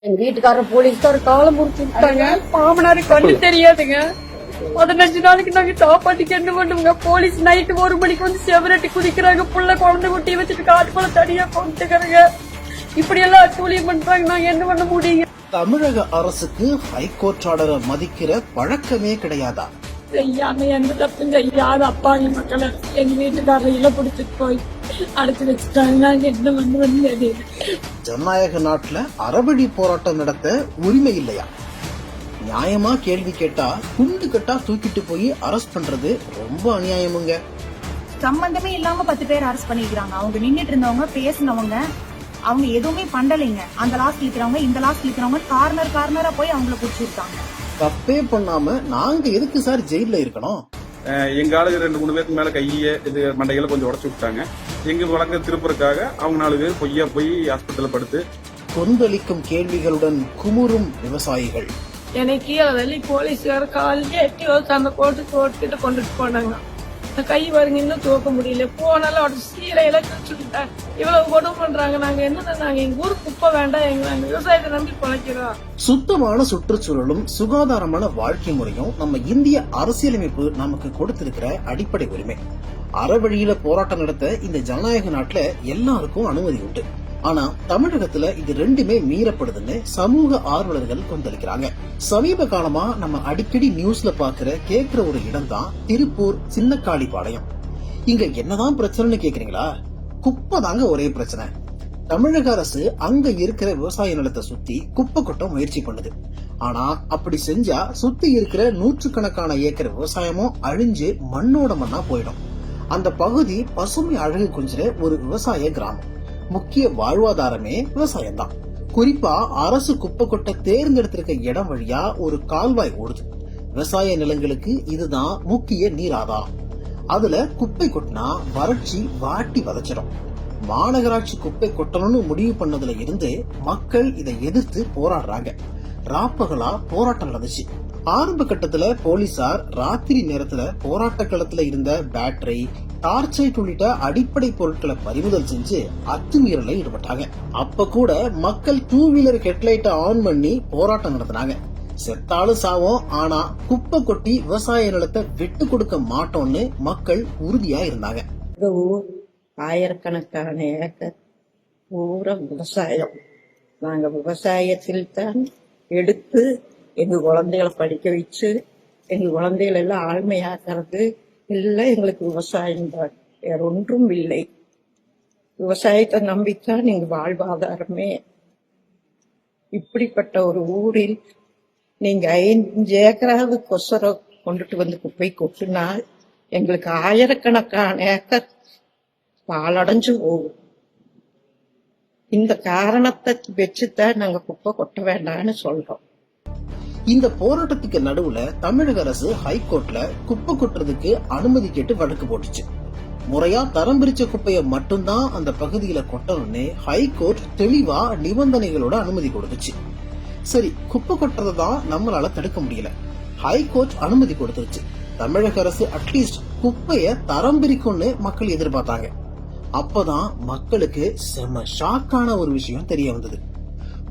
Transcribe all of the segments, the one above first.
எங்க வீட்டுக்காரர் போலீஸ்கார காலம் முடிச்சுட்டாங்க. மாமனாரு கண்ணு தெரியாதுங்க. 15 நாளைக்கு நாங்க சாப்பாட்டுக்கு என்ன பண்ணுவோங்க? போலீஸ் நைட்டு 1 மணிக்கு வந்து செவரட்டி குதிக்கிறாங்க. புள்ள குழந்தை குட்டி வச்சுட்டு காட்டுக்குள்ள தனியா கொண்டுக்கிறாங்க. இப்படி எல்லாம் அட்டூழியம் பண்றாங்க. நாங்க என்ன பண்ண முடியுங்க? தமிழக அரசுக்கு ஹைகோர்ட் ஆர்டரை மதிக்கிற பழக்கமே கிடையாதா? செய்யாம எந்த தப்பும் செய்யாத அப்பாவி மக்களை எங்க வீட்டுக்காரரையில பிடிச்சிட்டு போய் அடைச்சு வச்சுட்டாங்க. நாங்க என்ன வந்து ஜனநாயக நாட்டுல அறவழி போராட்டம் நடத்த உரிமை இல்லையா? நியாயமா கேள்வி கேட்டா குண்டு கட்டா தூக்கிட்டு போய் அரெஸ்ட் பண்றது ரொம்ப அநியாயமுங்க. சம்பந்தமே இல்லாம 10 பேர் அரெஸ்ட் பண்ணிக்கிறாங்க. அவங்க நின்னுட்டு இருந்தவங்க, பேசினவங்க, அவங்க எதுவுமே பண்ணலைங்க. அந்த லாஸ்ட் இருக்கிறவங்க, இந்த லாஸ்ட் இருக்கிறவங்க கார்னரா போய் அவங்கள பிடிச்சிருக்காங்க. தப்பே பண்ணாம நாங்க எதுக்கு சார் ஜெயில இருக்கணும்? எங்க ஆளுங்க 2-3 பேருக்கு மேல கைய இது மண்டைகளை கொஞ்சம் உடச்சு விட்டாங்க. எங்க வழக்க திருப்பறதுக்காக அவங்க 4 பேர் பொய்யா போய் ஹாஸ்பிட்டல்ல படுத்து கொந்தளிக்கும் கேள்விகளுடன் குமுறும் விவசாயிகள். என்னை கீழே தள்ளி போலீஸ்கார காலையில எட்டி வச்சு அந்த கோட்டுக்கிட்ட கொண்டுட்டு போனாங்க. கை பாருங்க இன்னும் தூக்க முடியல. போனாலும் அவட சீலையெல்லாம் கிழிச்சுட்டேன். இவ்வளவு கொடுமை பண்றாங்க. நாங்க என்ன, நாங்க எங்க ஊருக்கு குப்பை வேண்டாம், நாங்க விவசாயத்தை நம்பி பிழைக்கிறோம். சுத்தமான சுற்றுச்சூழலும் சுகாதாரமான வாழ்க்கை முறையும் நம்ம இந்திய அரசியலமைப்பு நமக்கு கொடுத்திருக்கிற அடிப்படை உரிமை. அறவழியில போராட்டம் நடத்த இந்த ஜனநாயக நாட்டுல எல்லாருக்கும் அனுமதி உண்டு. ஆனா தமிழகத்துல இது ரெண்டுமே மீறப்படுதுன்னு சமூக ஆர்வலர்கள் கொந்தளிக்கிறாங்க. சமீப காலமா நம்ம அடிக்கடி நியூஸ்ல கேக்குற ஒரு இடம் தான் திருப்பூர் சின்னக்காளிபாளையம். இங்க என்னதான் பிரச்சனைன்னு கேக்குறீங்களா? குப்பை தாங்க ஒரே பிரச்சனை. தமிழக அரசு அங்க இருக்கிற விவசாய நிலத்தை சுத்தி குப்பை கொட்ட முயற்சி பண்ணுது. ஆனா அப்படி செஞ்சா சுத்தி இருக்கிற 100கணக்கான ஏக்கர் விவசாயமும் அழிஞ்சு மண்ணோட மண்ணா போயிடும். அந்த பகுதி பசுமை அழகு கொஞ்சிற ஒரு விவசாய கிராமம். முக்கிய வாழ்வாதாரமே விவசாயம் தான். குறிப்பா அரசு குப்பை கொட்ட தேர்ந்தெடுத்திருக்க இடம் வழியா ஒரு கால்வாய் ஓடுது. விவசாய நிலங்களுக்கு இதுதான் முக்கிய நீர் ஆதாரம். அதுல குப்பை கொட்டினா வறட்சி வாட்டி வதச்சிடும். மாநகராட்சி குப்பை கொட்டணும்னு முடிவு பண்ணதுல இருந்து மக்கள் இதை எதிர்த்து போராடுறாங்க. ராப்பகலா போராட்டம் நடந்துச்சு. ஆரம்ப கட்டத்துல போலீசார் ராத்திரி நேரத்துல போராட்ட களத்துல இருந்த பேட்டரி, டார்ச்சைட் உள்ளிட்ட அடிப்படை பொருட்களை பறிமுதல் செஞ்சு அத்துமீறல ஈடுபட்டாங்க. அப்ப கூட மக்கள் 2 வீலர் ஹெட்லைட்டை ஆன் பண்ணி போராட்டம் நடத்தினாங்க. செத்தாலும் சாவோம், ஆனா குப்பை கொட்டி விவசாய நிலத்தை விட்டு கொடுக்க மாட்டோம்னு மக்கள் உறுதியா இருந்தாங்க. ஆயிரக்கணக்கான ஏக்கர் பூரா விவசாயம். நாங்க விவசாயத்தில் தான் எடுத்து எங்க குழந்தைகளை படிக்க வச்சு எங்க குழந்தைகள் எல்லாம் ஆழ்மையாக்குறது எல்லாம் எங்களுக்கு விவசாயம் தான், வேற ஒன்றும் இல்லை. விவசாயத்தை நம்பித்தான் எங்க வாழ்வாதாரமே. இப்படிப்பட்ட ஒரு ஊரில் நீங்க 5 ஏக்கராவது கொசரம் கொண்டுட்டு வந்து குப்பை கொட்டினால் எங்களுக்கு ஆயிரக்கணக்கான ஏக்கர் பாலடைஞ்சு போகும். இந்த காரணத்தை வச்சுதான் நாங்க குப்பை கொட்ட வேண்டாம்னு சொல்றோம். இந்த போராட்டத்துக்கு நடுவுல தமிழக அரசு ஹைகோர்ட்ல குப்பை கொட்டுறதுக்கு அனுமதி கேட்டு வழக்கு போட்டுச்சு. முறையா தரம் பிரிச்ச குப்பைய மட்டும்தான் அந்த பகுதியில கொட்டணும்னு ஹைகோர்ட் தெளிவா நிபந்தனைகளோட அனுமதி கொடுத்துச்சு. சரி, குப்பை கொட்டுறதான் நம்மளால தடுக்க முடியல. ஹைகோர்ட் அனுமதி கொடுத்துருச்சு. தமிழக அரசு அட்லீஸ்ட் குப்பைய தரம் பிரிக்கும்னு மக்கள் எதிர்பார்த்தாங்க. அப்பதான் மக்களுக்கு செம ஷாக்கான ஒரு விஷயம் தெரிய வந்தது.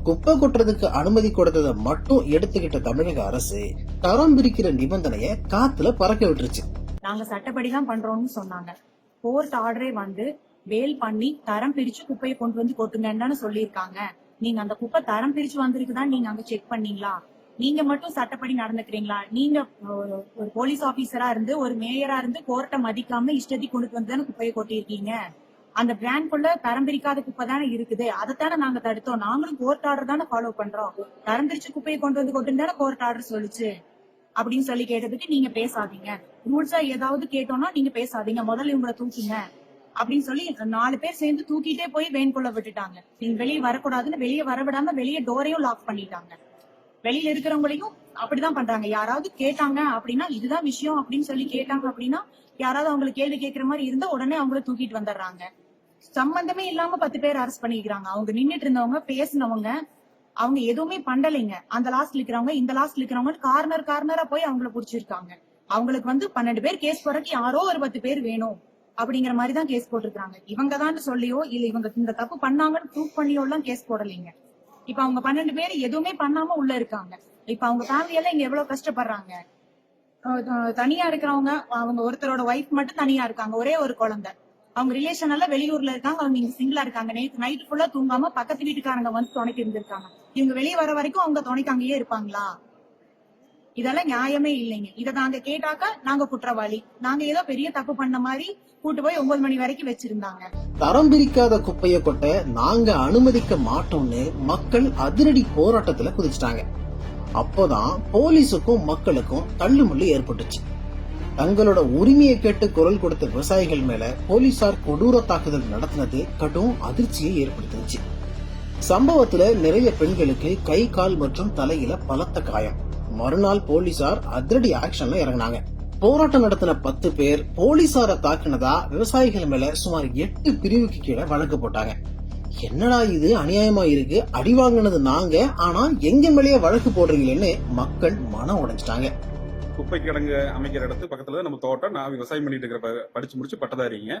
குப்பை கொட்டுறதுக்கு அனுமதி கொடுத்ததை மட்டும் எடுத்துக்கிட்ட தமிழக அரசு தரம் பிரிக்கிற நிபந்தனைய காத்துல பறக்க விட்டுருச்சு. நாங்க சட்டப்படிதான் பண்றோம்னு சொன்னாங்க. கோர்ட் ஆர்டரே வந்து வேல் பண்ணி தரம் பிரிச்சு குப்பையை கொண்டு வந்து கொட்டுங்கன்னு சொல்லியிருக்காங்க. நீங்க அந்த குப்பை தரம் பிரிச்சு வந்திருக்குதான் நீங்க அங்க செக் பண்ணீங்களா? நீங்க மட்டும் சட்டப்படி நடந்துக்கிறீங்களா? நீங்க ஒரு போலீஸ் ஆபீசரா இருந்து ஒரு மேயரா இருந்து கோர்ட்டை மதிக்காம இஷ்டத்துக்கு கொண்டு வந்து குப்பையை கொட்டிருக்கீங்க. அந்த பிராண்ட்குள்ள தரம் பிரிக்காத குப்பை தானே இருக்குது, அதைத்தானே நாங்க தடுத்தோம். நாங்களும் கோர்ட் ஆர்டர் தானே ஃபாலோ பண்றோம். தரம் பிரிச்சு குப்பையை கொண்டு வந்து கொட்டுன்னு தானே கோர்ட் ஆர்டர் சொல்லுச்சு அப்படின்னு சொல்லி கேட்டதுக்கு நீங்க பேசாதீங்க, ரூல்ஸா ஏதாவது கேட்டோம்னா நீங்க பேசாதீங்க, முதல்ல இவங்களை தூக்கிங்க அப்படின்னு சொல்லி 4 பேர் சேர்ந்து தூக்கிட்டே போய் வேன்குள்ள விட்டுட்டாங்க. நீங்க வெளியே வரக்கூடாதுன்னு வெளியே வரவிடாம வெளியே டோரையும் லாக் பண்ணிட்டாங்க. வெளியில இருக்கிறவங்களையும் அப்படிதான் பண்றாங்க. யாராவது கேட்டாங்க அப்படின்னா இதுதான் விஷயம் அப்படின்னு சொல்லி கேட்டாங்க அப்படின்னா யாராவது அவங்களுக்கு கேள்வி கேட்கிற மாதிரி இருந்தா உடனே அவங்கள தூக்கிட்டு வந்துடுறாங்க. சம்பந்தமே இல்லாம 10 பேர் அரெஸ்ட் பண்ணிக்கிறாங்க. அவங்க நின்னுட்டு இருந்தவங்க, பேசினவங்க, அவங்க எதுவுமே பண்ணலைங்க. அந்த லாஸ்ட் இருக்கிறவங்க, இந்த லாஸ்ட் இருக்கிறவங்க கார்னரா போய் அவங்கள புடிச்சிருக்காங்க. அவங்களுக்கு வந்து 12 பேர் கேஸ் போறதுக்கு யாரோ ஒரு 10 பேர் வேணும் அப்படிங்கிற மாதிரி தான் கேஸ் போட்டிருக்காங்க. இவங்க தான் சொல்லியோ இல்ல இவங்க இந்த தப்பு பண்ணாங்கன்னு ப்ரூவ் பண்ணியோ எல்லாம் கேஸ் போடலைங்க. இப்ப அவங்க 12 பேர் எதுவுமே பண்ணாம உள்ள இருக்காங்க. இப்ப அவங்க ஃபேமிலி எல்லாம் இங்க எவ்வளவு கஷ்டப்படுறாங்க. தனியா இருக்கிறவங்க, அவங்க ஒருத்தரோட ஒய்ஃப் மட்டும் தனியா இருக்காங்க, ஒரே ஒரு குழந்தை. அவங்க ரிலேஷன் எல்லாம் வெளியூர்ல இருக்காங்க, அவங்க இங்க சிங்கிளா இருக்காங்க. நேற்று நைட்டு ஃபுல்லா தூங்காம பக்கத்து வீட்டுக்காரங்க வந்து துணைக்கு இருந்திருக்காங்க. இவங்க வெளியே வர வரைக்கும் அவங்க துணைக்கு அங்கேயே இருப்பாங்களா? இதெல்லாம் நியாயமே இல்லைங்க. இதை நாங்க கேட்டாக்கா நாங்க குற்றவாளி, நாங்க ஏதோ பெரிய தப்பு பண்ண மாதிரி கூட்டு போய் 9 மணி வரைக்கும் வச்சிருந்தாங்க. தரம் பிரிக்காத குப்பையை கொட்ட நாங்க அனுமதிக்க மாட்டோம்னு மக்கள் அதிரடி போராட்டத்துல குதிச்சிட்டாங்க. அப்போதான் போலீஸுக்கும் மக்களுக்கும் தள்ளுமுள்ளு ஏற்பட்டுச்சு. தங்களோட உரிமையை கேட்டு குரல் கொடுத்த விவசாயிகள் மேல போலீசார் கொடூர தாக்குதல் நடத்தினது கடும் அதிர்ச்சியை ஏற்படுத்துச்சு. சம்பவத்துல நிறைய பெண்களுக்கு கை, கால் மற்றும் தலையில பலத்த காயம். மறுநாள் போலீசார் அதிரடி ஆக்ஷன்ல இறங்கினாங்க. போராட்டம் நடத்தின 10 பேர் போலீசார தாக்கினதா விவசாயிகள் மேல சுமார் 8 பிரிவுக்கு கீழே வழக்கு போட்டாங்க. என்னடா இது அநியாயமா இருக்கு, அடி வாங்கினது நாங்க, ஆனா எங்க மேலேயே வழக்கு போடுறீங்களேன்னு மக்கள் மனம் உடைஞ்சிட்டாங்க. குப்பை கிடங்கு அமைக்கிற இடத்து பக்கத்துல தான் நம்ம தோட்டம். நான் விவசாயம் பண்ணிட்டு இருக்கிற படிச்சு முடிச்சு பட்டதாரிங்க.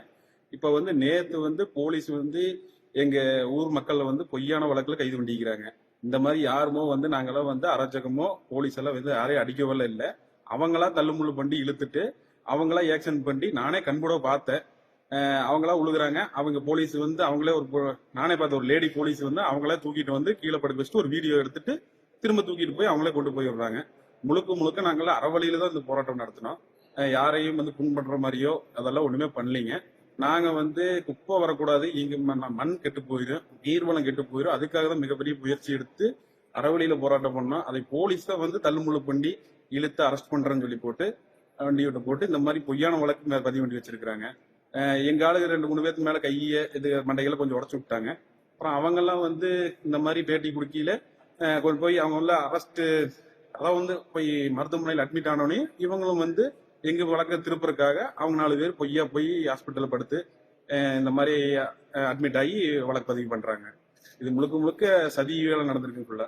இப்ப நேத்து போலீஸ் எங்க ஊர் மக்கள் பொய்யான வழக்குல கைது பண்ணிக்கிறாங்க. இந்த மாதிரி யாருமோ நாங்கெல்லாம் அராஜகமோ போலீஸ் எல்லாம் யாரையும் அடிக்கவல்ல இல்ல. அவங்களா தள்ளுமுள்ளு பண்ணி இழுத்துட்டு அவங்களா ஆக்ஷன் பண்ணி நானே கண்கூட பார்த்தேன். அவங்களா உழுகுறாங்க. அவங்க போலீஸ் அவங்களே நானே பார்த்த ஒரு லேடி போலீஸ் அவங்களே தூக்கிட்டு கீழே படுக்க வச்சுட்டு ஒரு வீடியோ எடுத்துட்டு திரும்ப தூக்கிட்டு போய் அவங்களே கொண்டு போய் விடுறாங்க. முழுக்க நாங்களாம் அறவழியில தான் இந்த போராட்டம் நடத்தினோம். யாரையும் புண் பண்ற மாதிரியோ அதெல்லாம் ஒண்ணுமே பண்ணலீங்க. நாங்க குப்பை வரக்கூடாது, இங்க மண் கெட்டு போயிடும், நீர்வளம் கெட்டு போயிடும், அதுக்காக தான் மிகப்பெரிய முயற்சி எடுத்து அறவழியில போராட்டம் பண்ணோம். அதை போலீஸ் தான் தள்ளுமுள்ளு பண்ணி இழுத்து அரெஸ்ட் பண்றேன்னு சொல்லி போட்டு வண்டி விட்டு போட்டு இந்த மாதிரி பொய்யான வழக்கு பதிவு பண்ணி வச்சிருக்காங்க. எங்க ஆளுங்க 2-3 பேருக்கு மேல கைய மண்டைகளை கொஞ்சம் உடச்சு விட்டாங்க. அப்புறம் அவங்க எல்லாம் இந்த மாதிரி பேட்டி குடுக்கியில கொண்டு போய் அவங்க அரெஸ்ட், அதான் போய் மருத்துவமனையில் அட்மிட் ஆனோடனே இவங்களும் எங்க வழக்க திருப்பறதுக்காக அவங்க 4 பேர் பொய்யா போய் ஹாஸ்பிட்டல்ல படுத்து இந்த மாதிரி அட்மிட் ஆகி வழக்கு பதிவு பண்றாங்க. இது முழுக்க சதி வேலை நடந்திருக்குள்ள.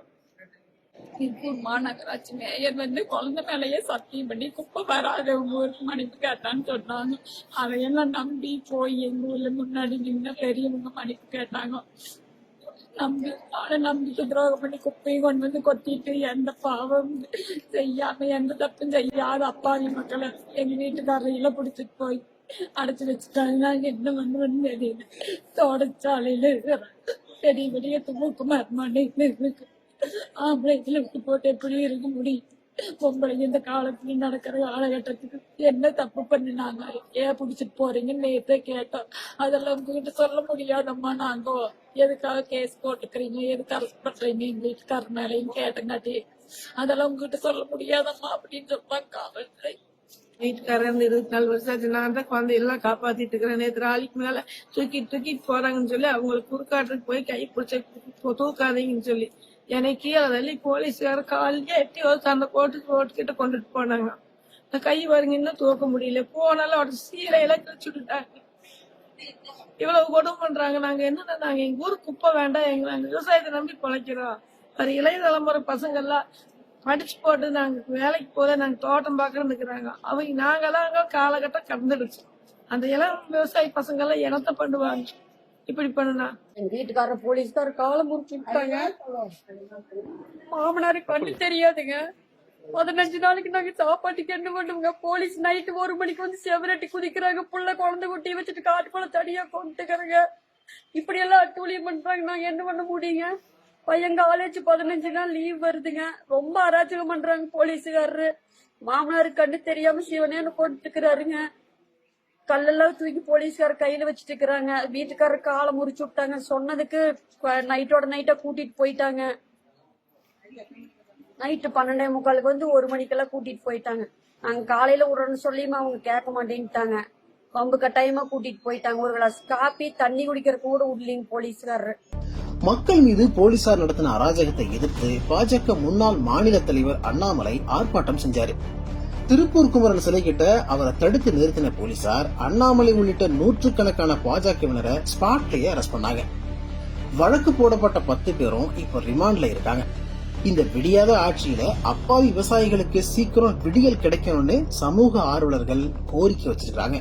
திருப்பூர் மாநகராட்சி மேயர் குழந்தை மேலேயே சத்தியம் பண்ணி குப்பை வராத ஊருக்கு மன்னிப்பு கேட்டான்னு சொன்னாங்க. அதையெல்லாம் நம்பி போய் எங்க ஊர்ல முன்னாடி நின்று பெரியவங்க மன்னிப்பு கேட்டாங்க. நம்பிக்கை துரோகம் பண்ணி குப்பையும் கொண்டு கொத்திட்டு எந்த பாவம் செய்யாம எந்த தப்பும் செய்யாத அப்பாவி மக்களை எங்க வீட்டுக்காரையில பிடிச்சிட்டு போய் அடைச்சு வச்சுட்டாங்க. நாங்க என்ன பண்ணுவோம்னு தெரியல. தோட்டச்சாலையில பெரிய பெரிய துமுக்கு மர்மானு இருக்கு. ஆம்பளைங்களை விட்டு போட்டு எப்படி இருக்க முடியும்? பொம்பளைங்க இந்த காலத்துல நடக்கிற காலகட்டத்துக்கு என்ன தப்பு பண்ணினாங்க, ஏன் பிடிச்சிட்டு போறீங்கன்னு நேற்றே கேட்டோம். அதெல்லாம் உங்ககிட்ட சொல்ல முடியாதம்மா. நாங்க எதுக்காக கேஸ் போட்டுக்கிறீங்க, எதுக்கு அரெஸ்ட் பண்றீங்க எங்க வீட்டுக்காரர் மேலையும் கேட்டங்காட்டி அதெல்லாம் உங்ககிட்ட சொல்ல முடியாதம்மா அப்படின்னு சொல்லுவாங்க காவல்துறை. வீட்டுக்காரர் 24 வருஷம் ஆச்சு. நான் தான் குழந்தையெல்லாம் காப்பாத்திட்டு இருக்கிறேன். நேற்று ஆளுக்கு மேல தூக்கிட்டு போறாங்கன்னு சொல்லி அவங்களுக்கு குறுக்காட்டுக்கு போய் கை பிடிச்ச தூக்காதீங்கன்னு சொல்லி என்னை கீழே தள்ளி போலீஸ்கார காலையே எட்டி அந்த கோட்டுக்கிட்ட கொண்டுட்டு போனாங்க. கை பாருங்க இன்னும் தூக்க முடியல. போனாலும் அவட சீலையெல்லாம் கிழிச்சு விட்டுட்டாங்க. இவ்வளவு கொடுமை பண்றாங்க. நாங்க என்னன்னா நாங்க எங்க ஊருக்கு குப்பை வேண்டாம், நாங்க விவசாயத்தை நம்பி பிழைக்கிறோம். அது இளைய தலைமுறை பசங்க எல்லாம் படிச்சு போட்டு நாங்க வேலைக்கு போத நாங்க தோட்டம் பாக்குறோம் இருக்கிறாங்க. அவங்க நாங்கெல்லாம் காலகட்டம் கடந்துடுச்சு. அந்த இளம் விவசாய பசங்க எல்லாம் இனத்தை பண்ணுவாங்க. இப்படி பண்ணுனா எங்க வீட்டுக்காரர் போலீஸ்கார காலம் முறிச்சு விட்டாங்க. மாமனாரு கண்ணு தெரியாதுங்க. 15 நாளைக்கு நாங்க சாப்பாட்டுக்கு என்ன பண்ணுவோங்க? போலீஸ் நைட்டு 1 மணிக்கு செவரட்டி குதிக்கிறாங்க. புள்ள குழந்தை குட்டியை வச்சுட்டு காட்டுக்குள்ள தனியா கொண்டுக்கிறாங்க. இப்படி எல்லாம் அட்டூழியம் பண்றாங்க. நாங்க என்ன பண்ண முடியுங்க? பையன் காலேஜ் 15 நாள் லீவ் வருதுங்க. ரொம்ப அராஜகம் பண்றாங்க போலீஸுக்காரரு. மாமனாரு கண்ணு தெரியாம சிவனேன்னு போட்டுக்கிறாருங்க. கல்லெல்லாம் தூக்கி போலீஸ்கார கையில வச்சுட்டு இருக்கிறாங்க. வீட்டுக்காரர் காலை முறிச்சு விட்டாங்க. சொன்னதுக்கு நைட்டோட நைட்டா கூட்டிட்டு போயிட்டாங்க. நைட்டு 12:45 1 மணிக்கெல்லாம் கூட்டிட்டு போயிட்டாங்க. நாங்க காலையில விடுறோன்னு சொல்லியுமா அவங்க கேட்க மாட்டேன்ட்டாங்க. பம்பு கட்டாயமா கூட்டிட்டு போயிட்டாங்க. ஒரு கிளாஸ் காப்பி தண்ணி குடிக்கிறதுக்கு கூட விடலிங்க போலீஸ்காரரு. மக்கள் மீது போலீசார் நடத்தின அராஜகத்தை எதிர்த்து பாஜக முன்னாள் மாநில தலைவர் அண்ணாமலை ஆர்ப்பாட்டம் செஞ்சாரு. திருப்பூர் குமரன் சிலை கிட்ட அவரை தடுத்து நிறுத்தின போலீசார் அண்ணாமலை உள்ளிட்ட 100கணக்கான பாஜகவினரை ஸ்பாட்லயே அரெஸ்ட் பண்ணாங்க. வழக்கு போடப்பட்ட 10 பேரும் இப்ப ரிமாண்ட்ல இருக்காங்க. இந்த விடியாத ஆட்சியில அப்பாவி விவசாயிகளுக்கு சீக்கிரம் விடியல் கிடைக்கணும்னு சமூக ஆர்வலர்கள் கோரிக்கை வச்சிருக்காங்க.